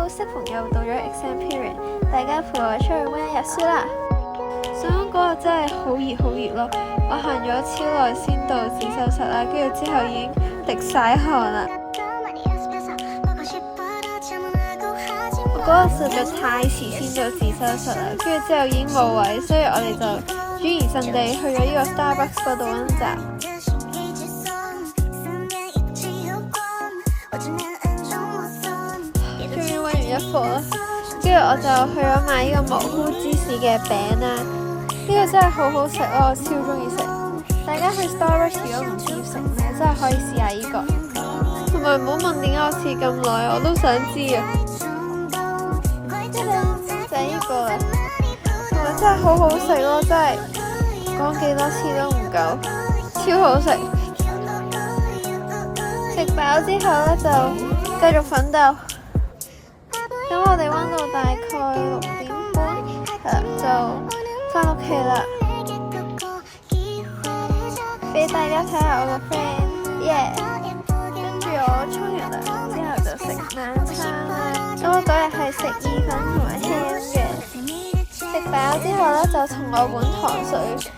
好，適逢又到咗 exam period， 大家陪我出去溫一日書啦。想講嗰日真係好熱咯，我行咗超耐先到自修室啦，跟住之後已經滴晒汗啦。我嗰日實在太遲先到自修室啦，跟住之後已經冇位，所以我哋就轉移陣地去咗呢個 Starbucks 嗰度溫習。終於溫完一課啦，跟住我就去咗買呢個蘑菇芝士嘅餅啦，呢個真係好好食咯，我超中意食。大家去 Starbucks 如果唔知要食咩，真係可以試下呢個。同埋唔好問點解我遲咁耐，我都想知啊。就係呢個啦，同埋真係好好食咯，真係講幾多次都唔夠，超好食。食飽之後呢，就繼續奮鬥。咁我哋溫到大概6點半，係啦，就返屋企啦。俾大家睇下我個 friend， 耶！跟住我沖完涼之後就食晚餐啦。咁我嗰日係食意粉同埋 ham 嘅。食飽之後呢，就同我碗糖水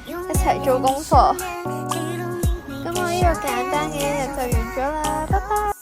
一齊做功課。咁我呢個簡單嘅一日就完咗啦，拜拜。